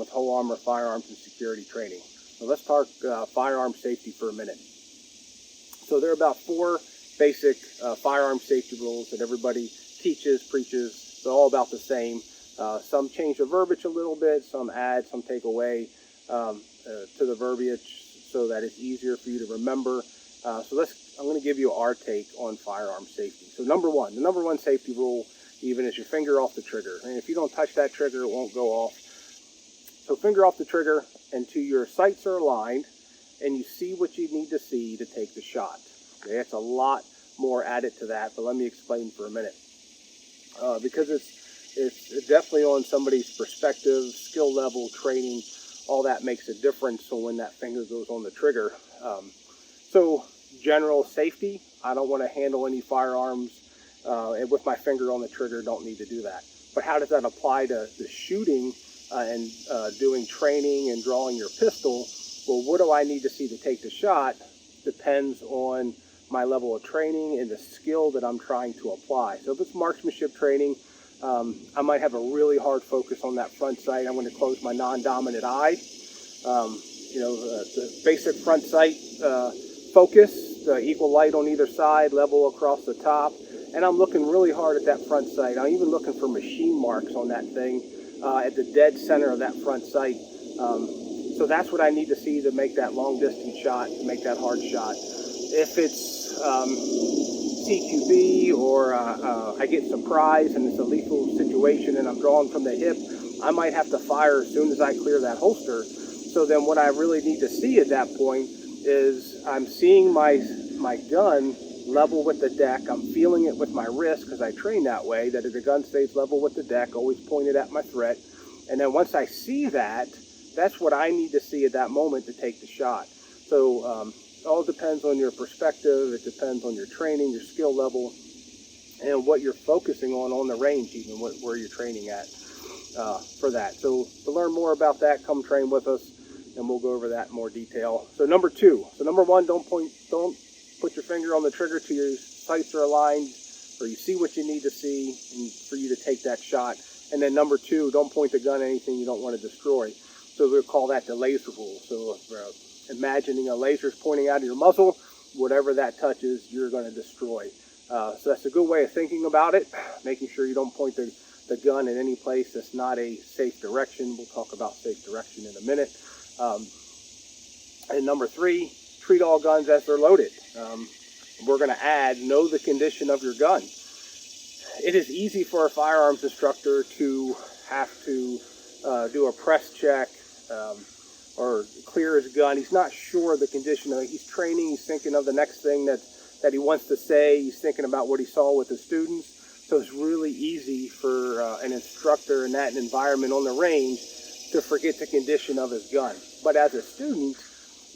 with Whole Armour Firearms and Security Training. So let's talk firearm safety for a minute. So there are about 4 basic firearm safety rules that everybody teaches, preaches. They're all about the same. Some change the verbiage a little bit, some add, some take away to the verbiage so that it's easier for you to remember. I'm going to give you our take on firearm safety. So the number one safety rule even is your finger off the trigger. And if you don't touch that trigger, it won't go off. So finger off the trigger until your sights are aligned and you see what you need to see to take the shot. Okay, it's a lot more added to that, but let me explain for a minute. Because it's definitely on somebody's perspective, skill level, training, all that makes a difference on when that finger goes on the trigger. So general safety, I don't want to handle any firearms and with my finger on the trigger, don't need to do that. But how does that apply to the shooting and doing training and drawing your pistol? Well, what do I need to see to take the shot depends on my level of training and the skill that I'm trying to apply. So if it's marksmanship training, I might have a really hard focus on that front sight. I'm going to close my non-dominant eye. The basic front sight focus, the equal light on either side, level across the top. And I'm looking really hard at that front sight. I'm even looking for machine marks on that thing at the dead center of that front sight. So that's what I need to see to make that long distance shot, to make that hard shot. If it's CQB or I get surprised and it's a lethal situation and I'm drawing from the hip, I might have to fire as soon as I clear that holster. So then what I really need to see at that point is I'm seeing my gun level with the deck. I'm feeling it with my wrist because I train that way, that the gun stays level with the deck, always pointed at my threat. And then once I see that, that's what I need to see at that moment to take the shot. So it all depends on your perspective. It depends on your training, your skill level, and what you're focusing on the range, even where you're training at for that. So to learn more about that, come train with us, and we'll go over that in more detail. So number 2. So number 1, don't put your finger on the trigger till your sights are aligned, or you see what you need to see and for you to take that shot. And then number 2, don't point the gun at anything you don't want to destroy. So we'll call that the laser rule. So if imagining a laser is pointing out of your muzzle, whatever that touches, you're going to destroy. So that's a good way of thinking about it, making sure you don't point the gun in any place that's not a safe direction. We'll talk about safe direction in a minute. And number 3, treat all guns as they're loaded. We're going to add, know the condition of your gun. It is easy for a firearms instructor to have to do a press check or clear his gun. He's not sure of the condition of it. He's training. He's thinking of the next thing that he wants to say. He's thinking about what he saw with the students. So it's really easy for an instructor in that environment on the range to forget the condition of his gun. But as a student,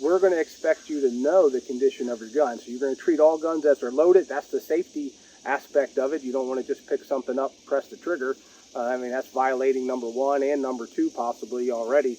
we're going to expect you to know the condition of your gun. So you're going to treat all guns as they're loaded. That's the safety aspect of it. You don't want to just pick something up, press the trigger. That's violating number 1 and number 2 possibly already.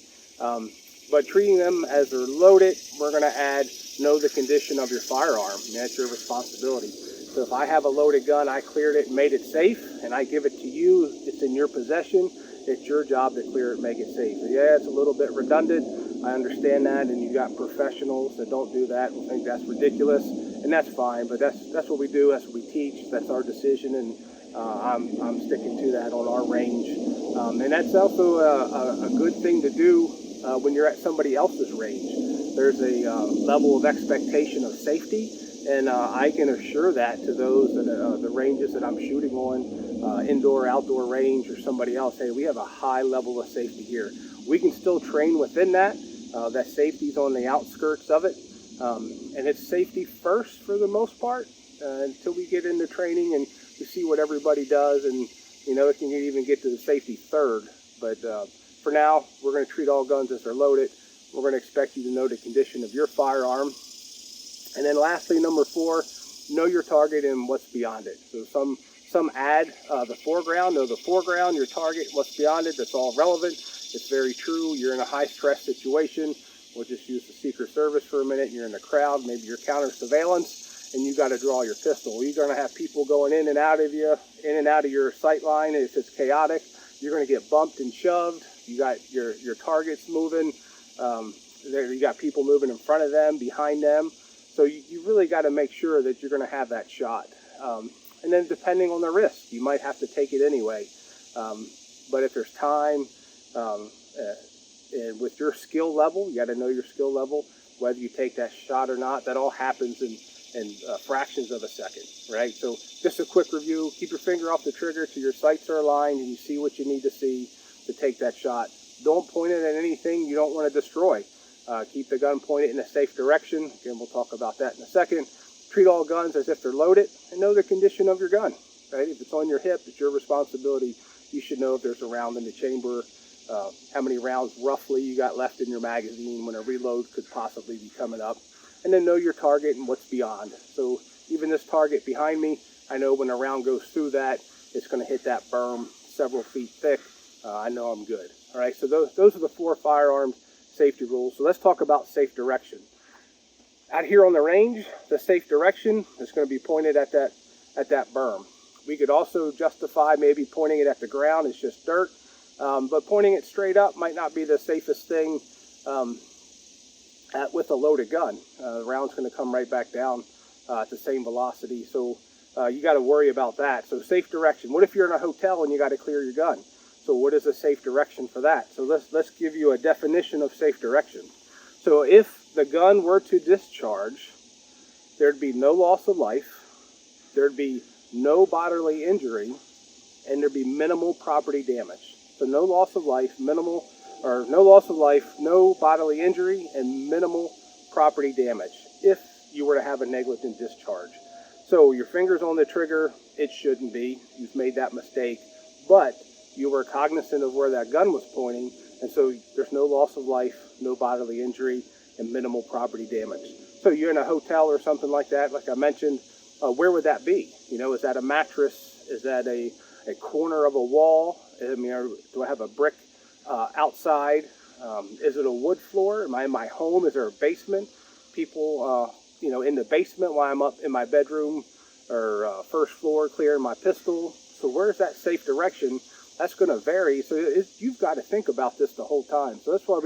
But treating them as they're loaded, we're going to add, know the condition of your firearm. That's your responsibility. So if I have a loaded gun, I cleared it and made it safe, and I give it to you, it's in your possession. It's your job to clear it, make it safe. So yeah, it's a little bit redundant. I understand that, and you got professionals that don't do that and think that's ridiculous, and that's fine. But that's what we do. That's what we teach. That's our decision, and I'm sticking to that on our range. And that's also a good thing to do when you're at somebody else's range. There's a level of expectation of safety, and I can assure that to those that the ranges that I'm shooting on, indoor, outdoor range, or somebody else. Hey, we have a high level of safety here. We can still train within that. That safety's on the outskirts of it, and it's safety first for the most part until we get into training and we see what everybody does, and it can even get to the safety third. But for now, we're going to treat all guns as they're loaded. We're going to expect you to know the condition of your firearm. And then lastly, number 4, know your target and what's beyond it. So some add the foreground, know the foreground, your target, what's beyond it. That's all relevant. It's very true. You're in a high stress situation. We'll just use the Secret Service for a minute. You're in the crowd, maybe you're counter surveillance, and you got to draw your pistol. You're going to have people going in and out of your sight line. If it's chaotic, you're going to get bumped and shoved. You got your targets moving. You got people moving in front of them, behind them. So you really got to make sure that you're going to have that shot. And then depending on the risk, you might have to take it anyway. But if there's time, and with your skill level, you got to know your skill level, whether you take that shot or not. That all happens in fractions of a second, right? So just a quick review: keep your finger off the trigger till your sights are aligned and you see what you need to see to take that shot. Don't point it at anything you don't want to destroy. Keep the gun pointed in a safe direction. Again, we'll talk about that in a second. Treat all guns as if they're loaded, and know the condition of your gun, right? If it's on your hip, it's your responsibility. You should know if there's a round in the chamber, how many rounds roughly you got left in your magazine when a reload could possibly be coming up. And then know your target and what's beyond. So even this target behind me, I know when a round goes through that, it's going to hit that berm several feet thick. I know I'm good. All right, so those are the 4 firearms safety rules. So let's talk about safe direction. Out here on the range, the safe direction is going to be pointed at that berm. We could also justify maybe pointing it at the ground. It's just dirt. But pointing it straight up might not be the safest thing with a loaded gun. The round's going to come right back down at the same velocity. So you got to worry about that. So safe direction. What if you're in a hotel and you got to clear your gun? So what is a safe direction for that? So let's give you a definition of safe direction. So if the gun were to discharge, there'd be no loss of life, there'd be no bodily injury, and there'd be minimal property damage. So no loss of life, no bodily injury, and minimal property damage if you were to have a negligent discharge. So your finger's on the trigger, it shouldn't be. You've made that mistake, but you were cognizant of where that gun was pointing, and so there's no loss of life, no bodily injury, and minimal property damage. So you're in a hotel or something like that, like I mentioned, where would that be? You know, is that a mattress? Is that a corner of a wall? I mean, do I have a brick outside? Is it a wood floor? Am I in my home? Is there a basement? People, in the basement while I'm up in my bedroom or first floor clearing my pistol. So where's that safe direction? That's going to vary. So you've got to think about this the whole time. So that's why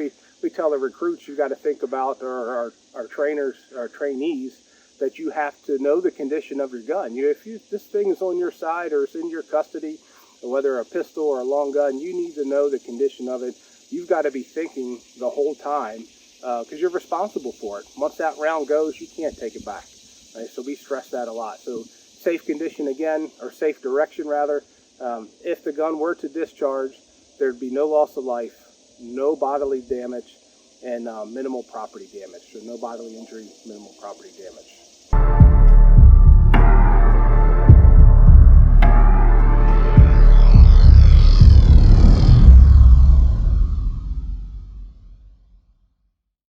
we tell the recruits you've got to think about, or our trainers, our trainees, that you have to know the condition of your gun. If this thing is on your side or it's in your custody, whether a pistol or a long gun, you need to know the condition of it. You've got to be thinking the whole time because you're responsible for it. Once that round goes, you can't take it back. Right? So we stress that a lot. So safe condition again, or safe direction rather. If the gun were to discharge, there'd be no loss of life, no bodily damage, and minimal property damage. So no bodily injury, minimal property damage.